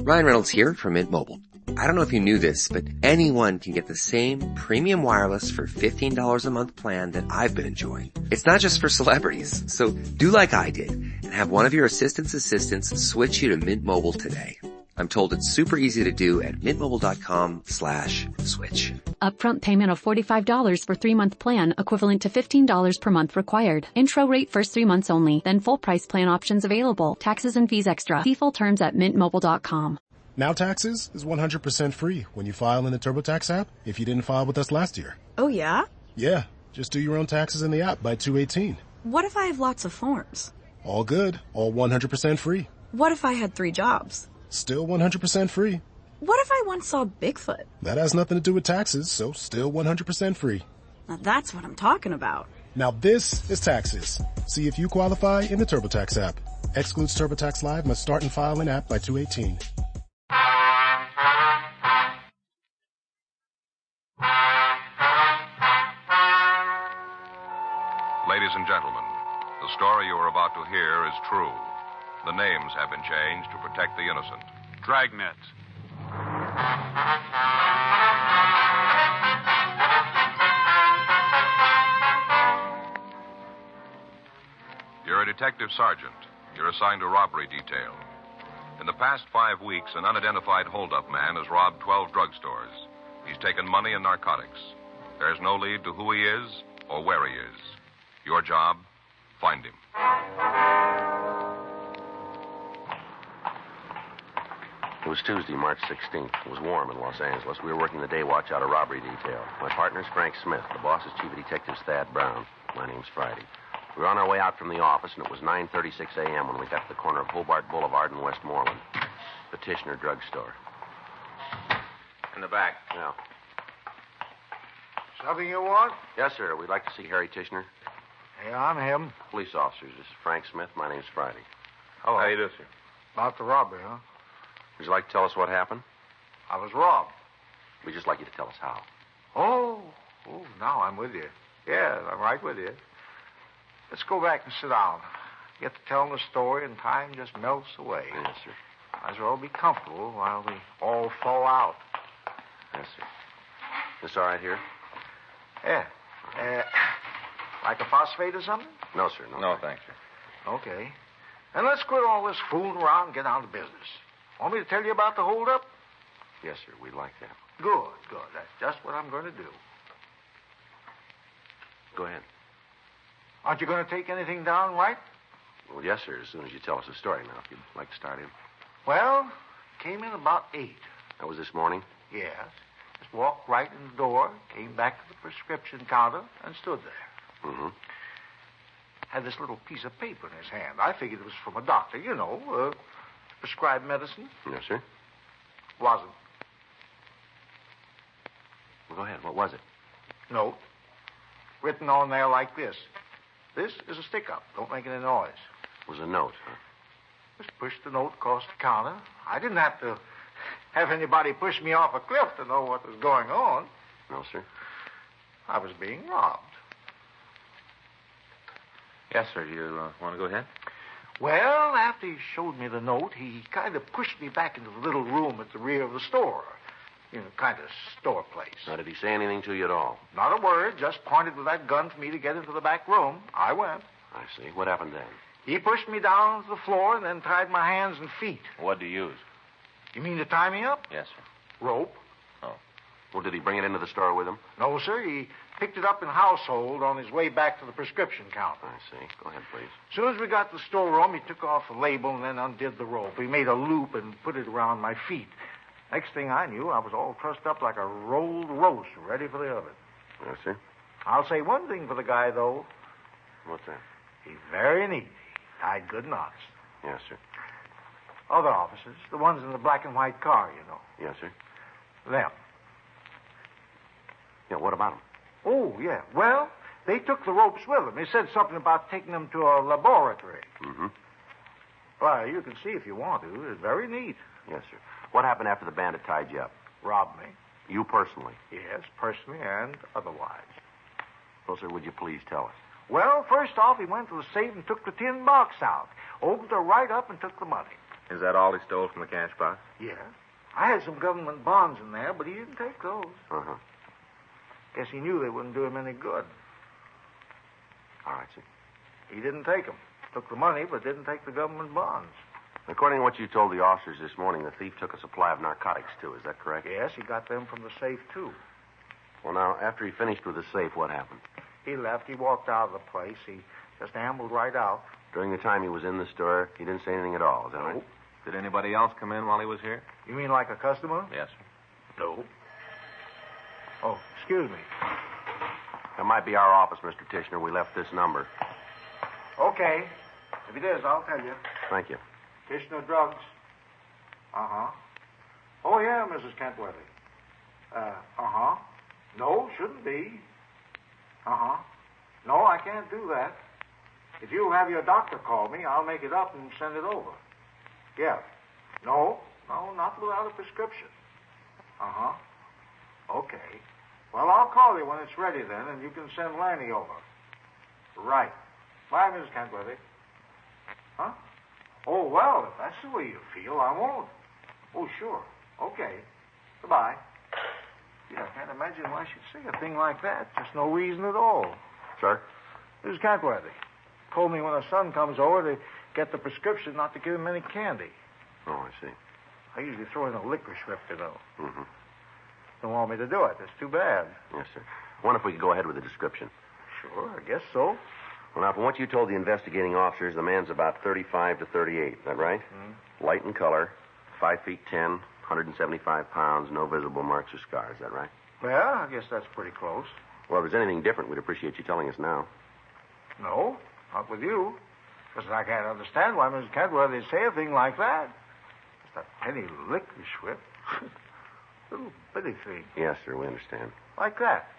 Ryan Reynolds here from Mint Mobile. I don't know if you knew this, but anyone can get the same premium wireless for $15 a month plan that I've been enjoying. It's not just for celebrities, so do like I did and have one of your assistants switch you to Mint Mobile today. I'm told it's super easy to do at mintmobile.com/switch. Upfront payment of $45 for 3-month plan, equivalent to $15 per month required. Intro rate first 3 months only, then full price plan options available. Taxes and fees extra. See full terms at mintmobile.com. Now Taxes is 100% free when you file in the TurboTax app if you didn't file with us last year. Oh, yeah? Yeah, just do your own taxes in the app by 2/18. What if I have lots of forms? All good, all 100% free. What if I had 3 jobs? Still 100% free. What if I once saw Bigfoot? That has nothing to do with taxes, so still 100% free. Now that's what I'm talking about. Now this is Taxes. See if you qualify in the TurboTax app. Excludes TurboTax Live, must start and file in app by 2/18. Ladies and gentlemen, the story you are about to hear is true. The names have been changed to protect the innocent. Dragnet. You're a detective sergeant. You're assigned to robbery detail. In the past 5 weeks, an unidentified holdup man has robbed 12 drugstores. He's taken money and narcotics. There's no lead to who he is or where he is. Your job, find him. It was Tuesday, March 16th. It was warm in Los Angeles. We were working the day watch out of robbery detail. My partner's Frank Smith. The boss is Chief of Detectives Thad Brown. My name's Friday. We were on our way out from the office, and it was 9:36 a.m. when we got to the corner of Hobart Boulevard and Westmoreland. Petitioner Drugstore. In the back. Yeah. Something you want? Yes, sir. We'd like to see Harry Tishner. Yeah, I'm him. Police officers. This is Frank Smith. My name's Friday. Hello. How you do, sir? About the robbery, huh? Would you like to tell us what happened? I was robbed. We'd just like you to tell us how. Oh, now I'm with you. Yeah, I'm right with you. Let's go back and sit down. Get to telling the story, and time just melts away. Yes, sir. Might as well be comfortable while we all fall out. Yes, sir. This all right here? Yeah. Like a phosphate or something? No, sir. No, thanks, sir. Okay. And let's quit all this fooling around and get down to business. Want me to tell you about the holdup? Yes, sir. We'd like that. Good. That's just what I'm going to do. Go ahead. Aren't you going to take anything down, right? Well, yes, sir, as soon as you tell us the story now, if you'd like to start in. Well, came in about 8. That was this morning? Yes. Just walked right in the door, came back to the prescription counter, and stood there. Mm-hmm. Had this little piece of paper in his hand. I figured it was from a doctor, prescribed medicine. Yes, sir. Wasn't. Well, go ahead. What was it? Note. Written on there like this. This is a stick-up. Don't make any noise. It was a note, huh? Just pushed the note across the counter. I didn't have to have anybody push me off a cliff to know what was going on. No, sir. I was being robbed. Yes, sir. You want to go ahead? Well, after he showed me the note, he kind of pushed me back into the little room at the rear of the store. Kind of store place. Now, did he say anything to you at all? Not a word, just pointed with that gun for me to get into the back room. I went. I see. What happened then? He pushed me down to the floor and then tied my hands and feet. What'd you use? You mean to tie me up? Yes, sir. Rope. Oh. Well, did he bring it into the store with him? No, sir. He picked it up in household on his way back to the prescription counter. I see. Go ahead, please. As soon as we got to the storeroom, he took off the label and then undid the rope. He made a loop and put it around my feet. Next thing I knew, I was all trussed up like a rolled roast, ready for the oven. Yes, sir. I'll say one thing for the guy, though. What's that? He's very neat. Tied good knots. Yes, sir. Other officers, the ones in the black and white car, Yes, sir. Them. Yeah, what about them? Oh, yeah. Well, they took the ropes with them. They said something about taking them to a laboratory. Mm-hmm. Why, you can see if you want to. It's very neat. Yes, sir. What happened after the bandit tied you up? Robbed me. You personally? Yes, personally and otherwise. Well, sir, would you please tell us? Well, first off, he went to the safe and took the tin box out. Opened her right up and took the money. Is that all he stole from the cash box? Yeah. I had some government bonds in there, but he didn't take those. Uh-huh. Guess he knew they wouldn't do him any good. All right, sir. He didn't take them. Took the money, but didn't take the government bonds. According to what you told the officers this morning, the thief took a supply of narcotics, too. Is that correct? Yes, he got them from the safe, too. Well, now, after he finished with the safe, what happened? He left. He walked out of the place. He just ambled right out. During the time he was in the store, he didn't say anything at all. Is that right? Did anybody else come in while he was here? You mean like a customer? Yes, sir. No. Oh, excuse me. That might be our office, Mr. Tishner. We left this number. Okay. If it is, I'll tell you. Thank you. Tishner Drugs. Uh-huh. Oh, yeah, Mrs. Kentworthy. Uh-huh. No, shouldn't be. Uh-huh. No, I can't do that. If you have your doctor call me, I'll make it up and send it over. Yeah. No, not without a prescription. Uh-huh. Okay. Well, I'll call you when it's ready then, and you can send Lanny over. Right. Bye, Mrs. Kentworthy. Huh? Oh, well, if that's the way you feel, I won't. Oh, sure. Okay. Goodbye. Yeah, I can't imagine why she'd say a thing like that. Just no reason at all. Sir? Mrs. Kentworthy told me when her son comes over to get the prescription not to give him any candy. Oh, I see. I usually throw in a licorice whip, you know. Mm-hmm. Don't want me to do it. That's too bad. Yes, sir. Wonder if we could go ahead with the description. Sure, I guess so. Well, now, from what you told the investigating officers, the man's about 35 to 38. Is that right? Light in color, 5 feet 10, 175 pounds, no visible marks or scars. Is that right? Well, I guess that's pretty close. Well, if there's anything different, we'd appreciate you telling us now. No, not with you. Because I can't understand why Mrs. Kentworthy would say a thing like that. Just a penny licorice whip. Little bitty thing. Yes, sir, we understand. Like that.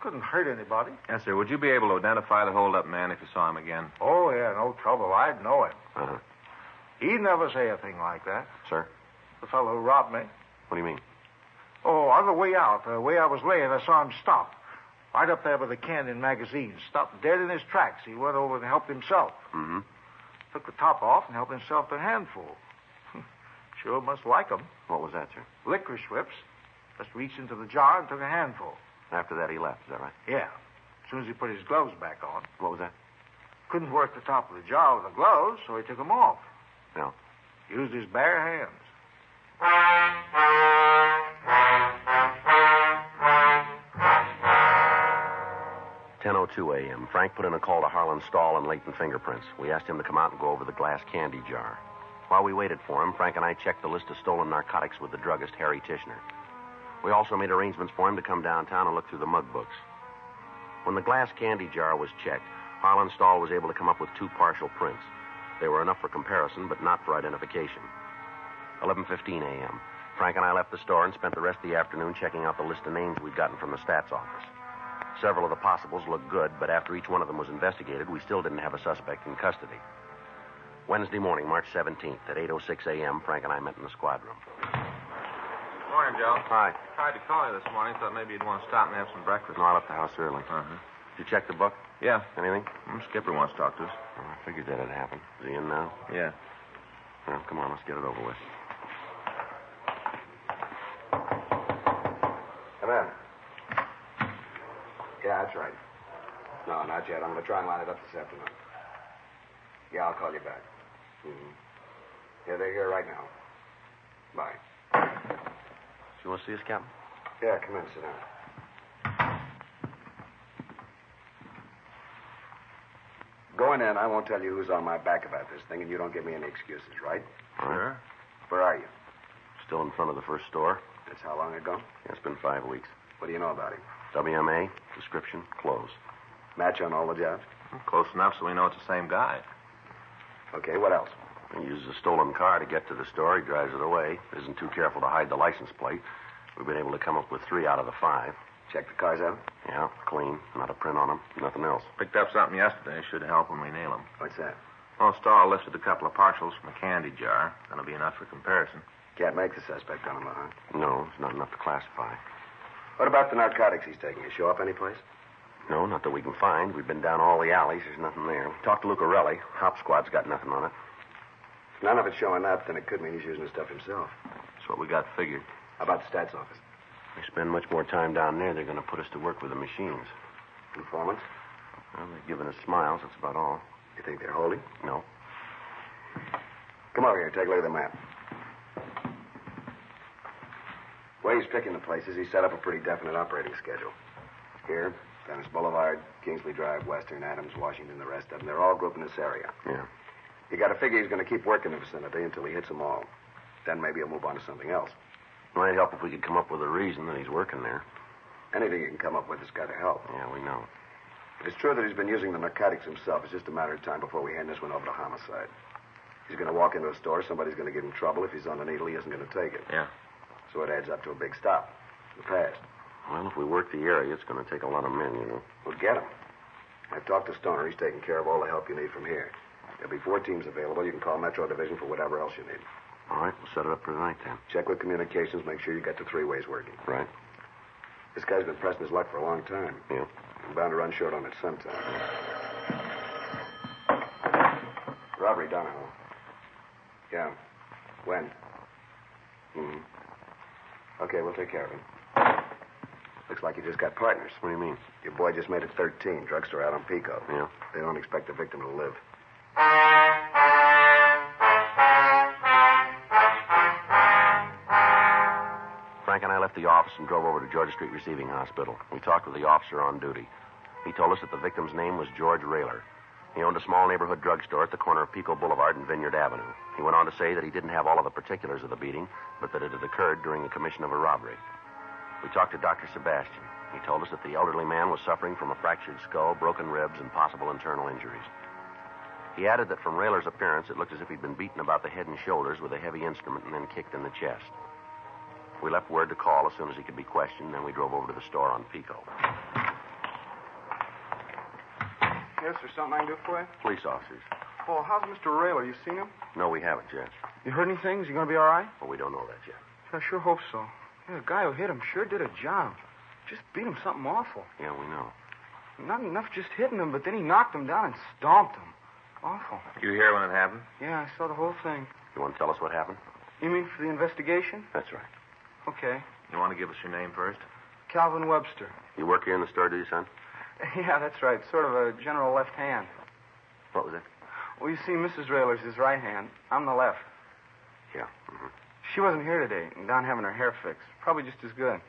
Couldn't hurt anybody. Yes, sir. Would you be able to identify the hold-up man if you saw him again? Oh, yeah, no trouble. I'd know him. Uh-huh. He'd never say a thing like that. Sir? The fellow who robbed me. What do you mean? Oh, on the way out, the way I was laying, I saw him stop. Right up there by the Canyon magazine. Stopped dead in his tracks. He went over and helped himself. Mm-hmm. Took the top off and helped himself to a handful. Sure must like 'em. What was that, sir? Licorice whips. Just reached into the jar and took a handful. After that, he left. Is that right? Yeah. As soon as he put his gloves back on. What was that? Couldn't work the top of the jar with the gloves, so he took them off. No. Used his bare hands. 10:02 a.m. Frank put in a call to Harlan Stahl and Leighton Fingerprints. We asked him to come out and go over the glass candy jar. While we waited for him, Frank and I checked the list of stolen narcotics with the druggist, Harry Tishner. We also made arrangements for him to come downtown and look through the mug books. When the glass candy jar was checked, Harlan Stahl was able to come up with 2 partial prints. They were enough for comparison, but not for identification. 11:15 a.m. Frank and I left the store and spent the rest of the afternoon checking out the list of names we'd gotten from the stats office. Several of the possibles looked good, but after each one of them was investigated, we still didn't have a suspect in custody. Wednesday morning, March 17th, at 8:06 a.m., Frank and I met in the squad room. Morning, Joe. Hi. Tried to call you this morning. Thought maybe you'd want to stop and have some breakfast. No, I left the house early. Uh-huh. Did you check the book? Yeah. Anything? Skipper wants to talk to us. Oh, I figured that had happened. Is he in now? Yeah. Well, come on, let's get it over with. Come in. Yeah, that's right. No, not yet. I'm going to try and line it up this afternoon. Yeah, I'll call you back. Mm-hmm. Yeah, they're here right now. Bye. Do you want to see us, Captain? Yeah, come in. Sit down. Going in, I won't tell you who's on my back about this thing, and you don't give me any excuses, right? Sure. Where are you? Still in front of the first store. That's how long ago? Yeah, it's been 5 weeks. What do you know about him? WMA, description, clothes. Match on all the jobs? Close enough so we know it's the same guy. Okay, what else? He uses a stolen car to get to the store. He drives it away. Isn't too careful to hide the license plate. We've been able to come up with 3 out of the 5. Check the cars out? Yeah, clean. Not a print on them. Nothing else. Picked up something yesterday. Should help when we nail him. What's that? Well, Stahl listed a couple of partials from a candy jar. That'll be enough for comparison. Can't make the suspect on him, huh? No, it's not enough to classify. What about the narcotics he's taking? He show up anyplace? No, not that we can find. We've been down all the alleys. There's nothing there. Talked to Lucarelli. Hop squad's got nothing on it. If none of it's showing up, then it could mean he's using the stuff himself. That's what we got figured. How about the stats office? If we spend much more time down there, they're going to put us to work with the machines. Informants? Well, they're giving us smiles. That's about all. You think they're holding? No. Come over here. Take a look at the map. The way he's picking the places, he set up a pretty definite operating schedule. Here, Dennis Boulevard, Kingsley Drive, Western, Adams, Washington, the rest of them. They're all grouped in this area. Yeah. You got to figure he's going to keep working the vicinity until he hits them all. Then maybe he'll move on to something else. It might help if we could come up with a reason that he's working there. Anything you can come up with has got to help. Yeah, we know. If it's true that he's been using the narcotics himself, it's just a matter of time before we hand this one over to homicide. He's going to walk into a store, somebody's going to give him trouble. If he's on the needle, he isn't going to take it. Yeah. So it adds up to a big stop. The past. Well, if we work the area, it's going to take a lot of men, you know. We'll get him. I've talked to Stoner. He's taking care of all the help you need from here. There'll be 4 teams available. You can call Metro Division for whatever else you need. All right, we'll set it up for tonight, then. Check with communications. Make sure you got the 3-ways working. Right. This guy's been pressing his luck for a long time. Yeah. I'm bound to run short on it sometime. Robbery, Donahoe. Yeah. When? Okay, we'll take care of him. Looks like you just got partners. What do you mean? Your boy just made it 13. Drugstore out on Pico. Yeah. They don't expect the victim to live. Frank and I left the office and drove over to Georgia Street Receiving Hospital. We talked with the officer on duty. He told us that the victim's name was George Rayler. He owned a small neighborhood drugstore at the corner of Pico Boulevard and Vineyard Avenue. He went on to say that he didn't have all of the particulars of the beating, but that it had occurred during the commission of a robbery. We talked to Dr. Sebastian. He told us that the elderly man was suffering from a fractured skull, broken ribs, and possible internal injuries. He added that from Rayler's appearance, it looked as if he'd been beaten about the head and shoulders with a heavy instrument and then kicked in the chest. We left word to call as soon as he could be questioned, then we drove over to the store on Pico. Yes, there's something I can do for you? Police officers. Oh, how's Mr. Rayler? You seen him? No, we haven't yet. You heard anything? Is he going to be all right? Well, we don't know that yet. I sure hope so. Yeah, the guy who hit him sure did a job. Just beat him something awful. Yeah, we know. Not enough just hitting him, but then he knocked him down and stomped him. Awful. You here when it happened? Yeah, I saw the whole thing. You want to tell us what happened? You mean for the investigation? That's right. Okay. You want to give us your name first? Calvin Webster. You work here in the store, do you, son? Yeah, that's right. Sort of a general left hand. What was it? Well, you see, Mrs. Rayler's his right hand. I'm the left. Yeah. She wasn't here today, down having her hair fixed. Probably just as good.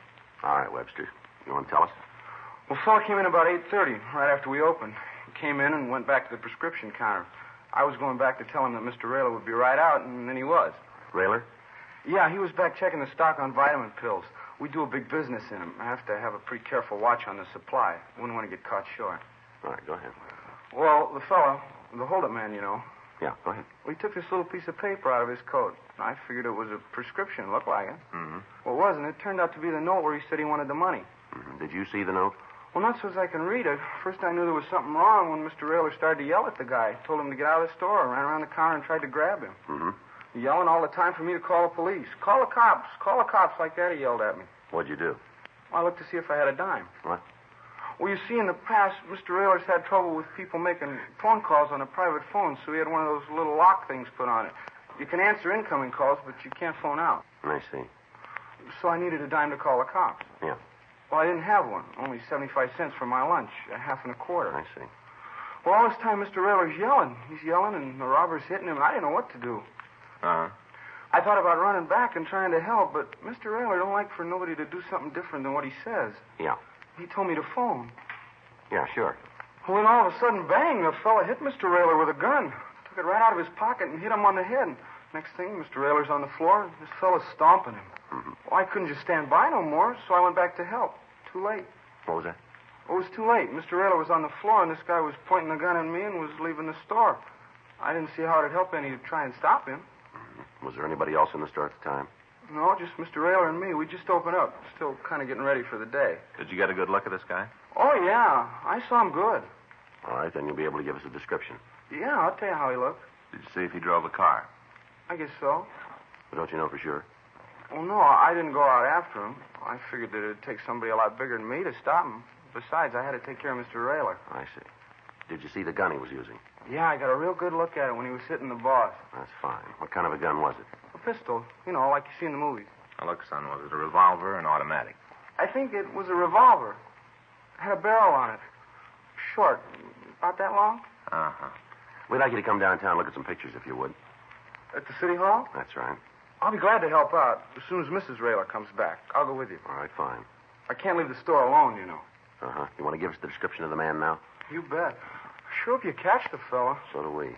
All right, Webster. You want to tell us? Well, fella came in about 8:30, right after we opened. He came in and went back to the prescription counter. I was going back to tell him that Mr. Rayler would be right out, and then he was. Rayler? Yeah, he was back checking the stock on vitamin pills. We do a big business in them. I have to have a pretty careful watch on the supply. Wouldn't want to get caught short. All right, go ahead. Well, the fellow, the holdup man, you know. Yeah, go ahead. We took this little piece of paper out of his coat. I figured it was a prescription. Looked like it. Well, it wasn't. It turned out to be the note where he said he wanted the money. Did you see the note? Well, not so as I can read it. First I knew there was something wrong when Mr. Rayler started to yell at the guy. Told him to get out of the store, ran around the counter and tried to grab him. Yelling all the time for me to call the police. Call the cops. Call the cops, like that, he yelled at me. What'd you do? I looked to see if I had a dime. What? Well, you see, in the past, Mr. Rayler's had trouble with people making phone calls on a private phone, so he had one of those little lock things put on it. You can answer incoming calls, but you can't phone out. I see. So I needed a dime to call the cops. Yeah. Well, I didn't have one. Only 75 cents for my lunch, a half and a quarter. I see. Well, all this time, Mr. Rayler's yelling. He's yelling, and the robber's hitting him, and I didn't know what to do. I thought about running back and trying to help, but Mr. Rayler don't like for nobody to do something different than what he says. Yeah. He told me to phone. Yeah, sure. Well, then all of a sudden, bang, the fella hit Mr. Rayler with a gun. Took it right out of his pocket and hit him on the head. Next thing, Mr. Rayler's on the floor, and this fella's stomping him. Well, I couldn't just stand by no more, so I went back to help. Too late. What was that? It was too late. Mr. Rayler was on the floor, and this guy was pointing the gun at me and was leaving the store. I didn't see how it'd help any to try and stop him. Was there anybody else in the store at the time? No, just Mr. Rayler and me. We just opened up. Still kind of getting ready for the day. Did you get a good look at this guy? Oh, yeah. I saw him good. All right, then you'll be able to give us a description. Yeah, I'll tell you how he looked. Did you see if he drove a car? I guess so. But don't you know for sure? Well, no, I didn't go out after him. I figured that it'd take somebody a lot bigger than me to stop him. Besides, I had to take care of Mr. Rayler. I see. Did you see the gun he was using? Yeah, I got a real good look at it when he was hitting the boss. That's fine. What kind of a gun was it? A pistol, you know, like you see in the movies. Now, look, son, was it a revolver or an automatic? I think it was a revolver. It had a barrel on it. Short. About that long? Uh-huh. We'd like you to come downtown and look at some pictures, if you would. At the city hall? That's right. I'll be glad to help out as soon as Mrs. Rayler comes back. I'll go with you. All right, fine. I can't leave the store alone, you know. Uh-huh. You want to give us the description of the man now? You bet. Sure hope you catch the fella. So do we.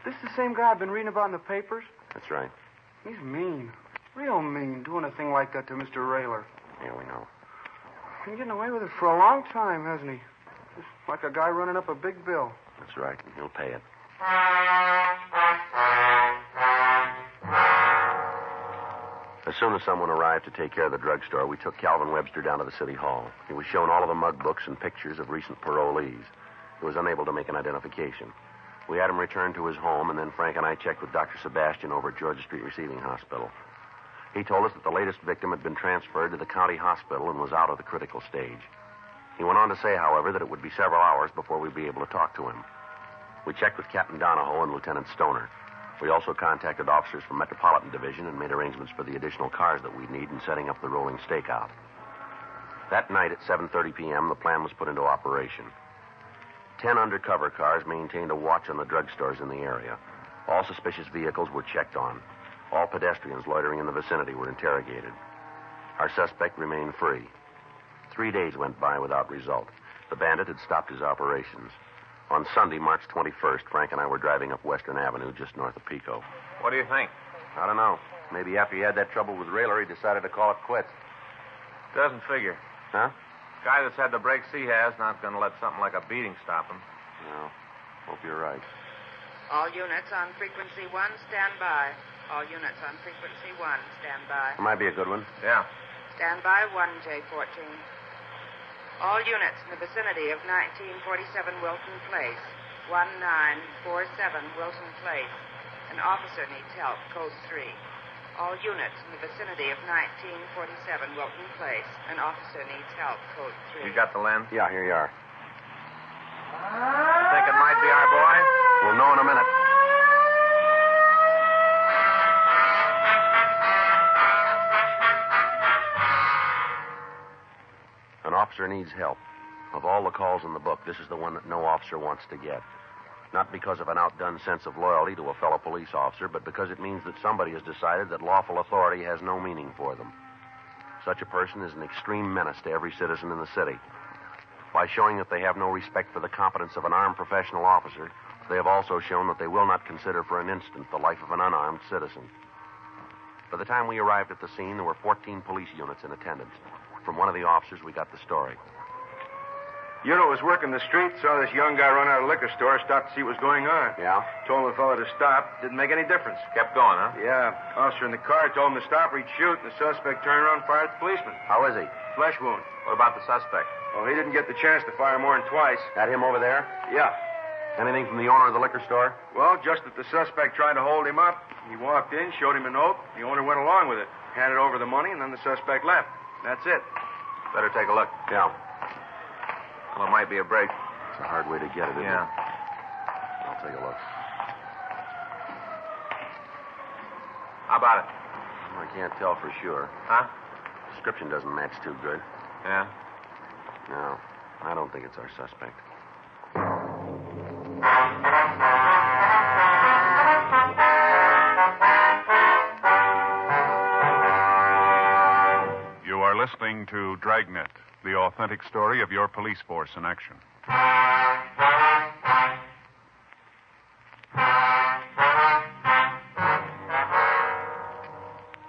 This is the same guy I've been reading about in the papers? That's right. He's mean. Real mean, doing a thing like that to Mr. Rayler. Yeah, we know. Been getting away with it for a long time, hasn't he? Just like a guy running up a big bill. That's right, and he'll pay it. As soon as someone arrived to take care of the drugstore, we took Calvin Webster down to the city hall. He was shown all of the mug books and pictures of recent parolees. He was unable to make an identification. We had him returned to his home, and then Frank and I checked with Dr. Sebastian over at Georgia Street Receiving Hospital. He told us that the latest victim had been transferred to the county hospital and was out of the critical stage. He went on to say, however, that it would be several hours before we'd be able to talk to him. We checked with Captain Donahoe and Lieutenant Stoner. We also contacted officers from Metropolitan Division and made arrangements for the additional cars that we'd need in setting up the rolling stakeout. That night at 7:30 p.m., the plan was put into operation. 10 undercover cars maintained a watch on the drugstores in the area. All suspicious vehicles were checked on. All pedestrians loitering in the vicinity were interrogated. Our suspect remained free. 3 days went by without result. The bandit had stopped his operations. On Sunday, March 21st, Frank and I were driving up Western Avenue just north of Pico. What do you think? I don't know. Maybe after he had that trouble with Rayler, he decided to call it quits. Doesn't figure. Huh? Guy that's had the breaks he has not going to let something like a beating stop him. No. Hope you're right. All units on frequency 1, stand by. All units on frequency 1, stand by. That might be a good one. Yeah. Stand by 1J14. All units in the vicinity of 1947 Wilton Place. 1947 Wilton Place. An officer needs help, code 3. All units in the vicinity of 1947 Wilton Place. An officer needs help, code 3. You got the lens? Yeah, here you are. Think it might be our boy? We'll know in a minute. An officer needs help. Of all the calls in the book, this is the one that no officer wants to get. Not because of an outdone sense of loyalty to a fellow police officer, but because it means that somebody has decided that lawful authority has no meaning for them. Such a person is an extreme menace to every citizen in the city. By showing that they have no respect for the competence of an armed professional officer, they have also shown that they will not consider for an instant the life of an unarmed citizen. By the time we arrived at the scene, there were 14 police units in attendance. From one of the officers, we got the story. Unit was working the street, saw this young guy run out of the liquor store, stopped to see what was going on. Yeah? Told the fellow to stop. Didn't make any difference. Kept going, huh? Yeah. Officer in the car told him to stop or he'd shoot, and the suspect turned around and fired at the policeman. How is he? Flesh wound. What about the suspect? Oh, he didn't get the chance to fire more than twice. That him over there? Yeah. Anything from the owner of the liquor store? Well, just that the suspect tried to hold him up. He walked in, showed him a note. The owner went along with it. Handed over the money, and then the suspect left. That's it. Better take a look. Yeah. Well, it might be a break. It's a hard way to get it, isn't Yeah. it? I'll take a look. How about it? I can't tell for sure. Huh? Description doesn't match too good. Yeah? No, I don't think it's our suspect. You are listening to Dragnet, the authentic story of your police force in action.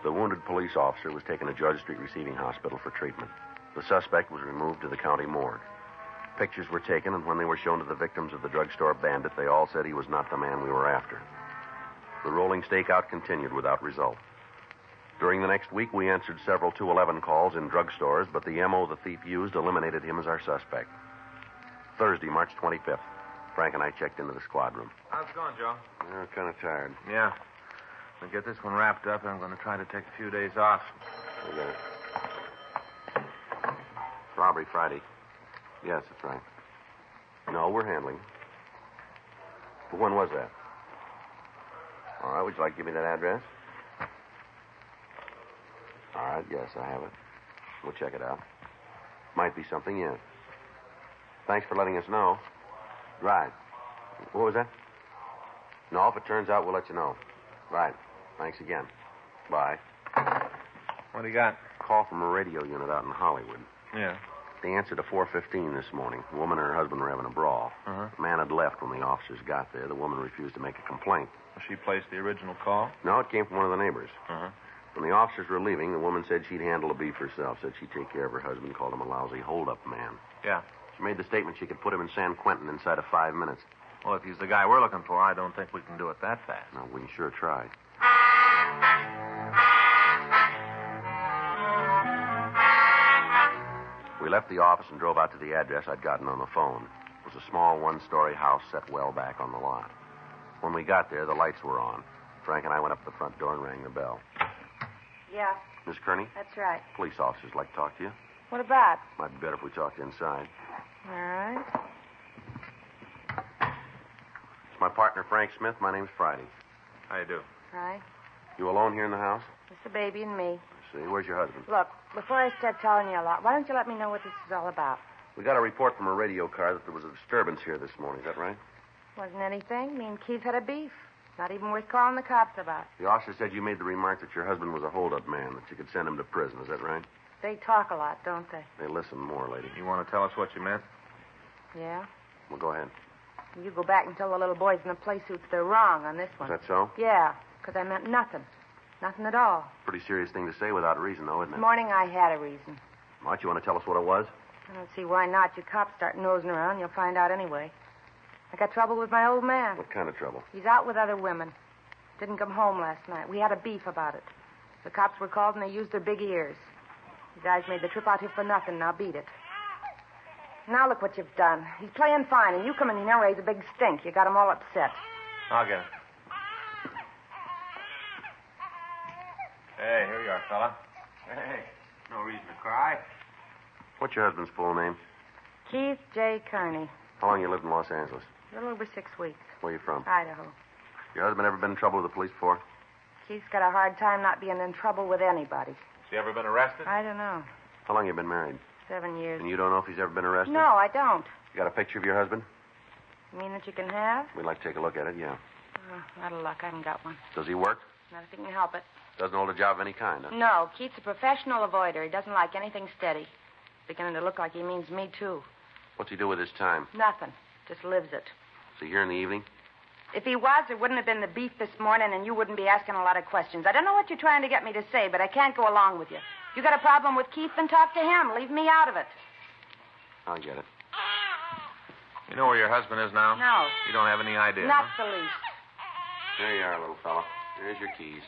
The wounded police officer was taken to Georgia Street Receiving Hospital for treatment. The suspect was removed to the county morgue. Pictures were taken, and when they were shown to the victims of the drugstore bandit, they all said he was not the man we were after. The rolling stakeout continued without result. During the next week, we answered several 211 calls in drugstores, but the M.O. the thief used eliminated him as our suspect. Thursday, March 25th, Frank and I checked into the squad room. How's it going, Joe? I'm kind of tired. Yeah. We'll get this one wrapped up, and I'm going to try to take a few days off. Okay. Robbery Friday. Yes, that's right. No, we're handling. When was that? All right, would you like to give me that address? All right, yes, I have it. We'll check it out. Might be something, yes. Thanks for letting us know. Right. What was that? No, if it turns out, we'll let you know. Right. Thanks again. Bye. What do you got? Call from a radio unit out in Hollywood. Yeah. They answered at 4:15 this morning. The woman and her husband were having a brawl. Uh-huh. The man had left when the officers got there. The woman refused to make a complaint. She placed the original call? No, it came from one of the neighbors. Uh-huh. When the officers were leaving, the woman said she'd handle the beef herself, said she'd take care of her husband, called him a lousy hold-up man. Yeah. She made the statement she could put him in San Quentin inside of 5 minutes. Well, if he's the guy we're looking for, I don't think we can do it that fast. No, we can sure try. We left the office and drove out to the address I'd gotten on the phone. It was a small one-story house set well back on the lot. When we got there, the lights were on. Frank and I went up to the front door and rang the bell. Yeah, Miss Kearney? that's right. Police officers like to talk to you. What about? Might be better if we talked inside. All right. It's my partner, Frank Smith. My name's Friday. How you do? Right. You alone here in the house? It's the baby and me. I see. Where's your husband? Look, before I start telling you a lot, why don't you let me know what this is all about? We got a report from a radio car that there was a disturbance here this morning. Is that right? Wasn't anything. Me and Keith had a beef. Not even worth calling the cops about. The officer said you made the remark that your husband was a hold-up man, that you could send him to prison. Is that right? They talk a lot, don't they? They listen more, lady. You want to tell us what you meant? Yeah? Well, go ahead. You go back and tell the little boys in the play suits they're wrong on this one. Is that so? Yeah, because I meant nothing. Nothing at all. Pretty serious thing to say without a reason, though, isn't This it? morning I had a reason. What, you want to tell us what it was? I don't see why not. You cops start nosing around, you'll find out anyway. I got trouble with my old man. What kind of trouble? He's out with other women. Didn't come home last night. We had a beef about it. The cops were called and they used their big ears. You guys made the trip out here for nothing. Now beat it. Now look what you've done. He's playing fine, and you come in here and raise a big stink. You got him all upset. I'll get it. Hey, here you are, fella. Hey, no reason to cry. What's your husband's full name? Keith J. Kearney. How long you lived in Los Angeles? A little over 6 weeks. Where you from? Idaho. Your husband ever been in trouble with the police before? Keith's got a hard time not being in trouble with anybody. Has he ever been arrested? I don't know. How long you been married? 7 years. And you don't know if he's ever been arrested? No, I don't. You got a picture of your husband? You mean that you can have? We'd like to take a look at it, yeah. Oh, out of luck. I haven't got one. Does he work? Not if you can help it. Doesn't hold a job of any kind, huh? No, Keith's a professional avoider. He doesn't like anything steady. Beginning to look like he means me, too. What's he do with his time? Nothing. Just lives it. Is he here in the evening? If he was, there wouldn't have been the beef this morning, and you wouldn't be asking a lot of questions. I don't know what you're trying to get me to say, but I can't go along with you. If you got a problem with Keith, then talk to him. Leave me out of it. I'll get it. You know where your husband is now? No. You don't have any idea, Not huh? the least. There you are, little fella. There's your keys.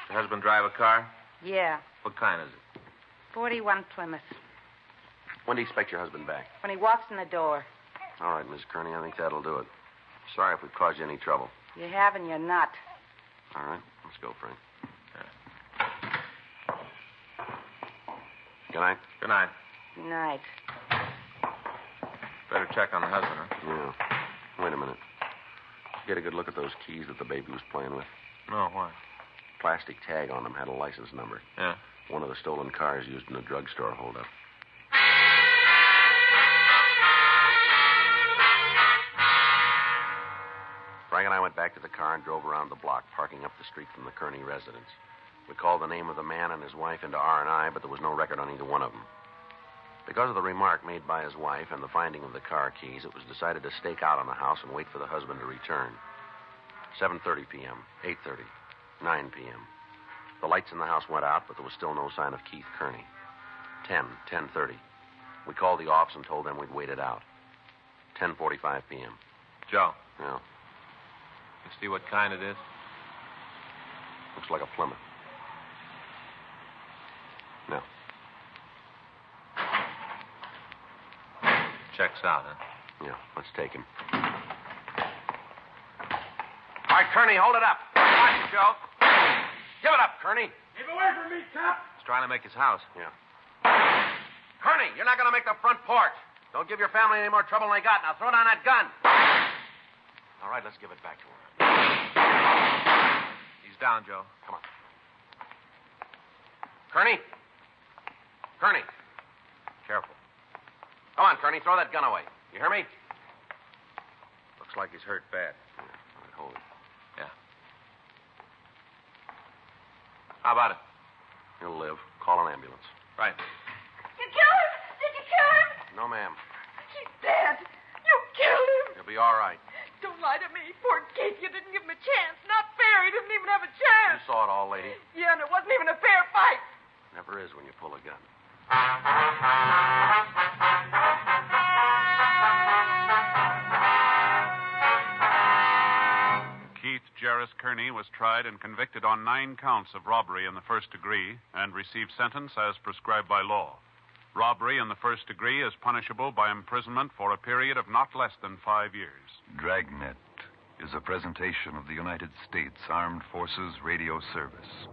Your husband drive a car? Yeah. What kind is it? 41 Plymouth. When do you expect your husband back? When he walks in the door. All right, Miss Kearney, I think that'll do it. Sorry if we've caused you any trouble. You have and you're not. All right, let's go, Frank. Good night. Good night. Good night. Better check on the husband, huh? Yeah. Wait a minute. Get a good look at those keys that the baby was playing with. No, why? Plastic tag on them had a license number. Yeah. One of the stolen cars used in a drugstore holdup. Frank and I went back to the car and drove around the block, parking up the street from the Kearney residence. We called the name of the man and his wife into R&I, but there was no record on either one of them. Because of the remark made by his wife and the finding of the car keys, it was decided to stake out on the house and wait for the husband to return. 7:30 p.m., 8:30, 9 p.m. The lights in the house went out, but there was still no sign of Keith Kearney. 10:30. We called the office and told them we'd wait it out. 10:45 p.m. Joe. Yeah. You see what kind it is? Looks like a Plymouth. No. Checks out, huh? Yeah, let's take him. All right, Kearney, hold it up. Watch it, Joe. Give it up, Kearney. Keep away from me, Cap. He's trying to make his house. Yeah. Kearney, you're not going to make the front porch. Don't give your family any more trouble than they got. Now throw down that gun. All right, let's give it back to her. He's down, Joe. Come on. Kearney? Kearney. Careful. Come on, Kearney, throw that gun away. You hear me? Looks like he's hurt bad. All right, hold it. Yeah. How about it? He'll live. Call an ambulance. Right. You killed him? Did you kill him? No, ma'am. He's dead. You killed him. He'll be all right. Don't lie to me. Poor Kate, you didn't give him a chance. Not fair. He didn't even have a chance. You saw it all, lady. Yeah, and it wasn't even a fair fight. Never is when you pull a gun. Keith Jarris Kearney was tried and convicted on 9 counts of robbery in the first degree and received sentence as prescribed by law. Robbery in the first degree is punishable by imprisonment for a period of not less than 5 years. Dragnet is a presentation of the United States Armed Forces Radio Service.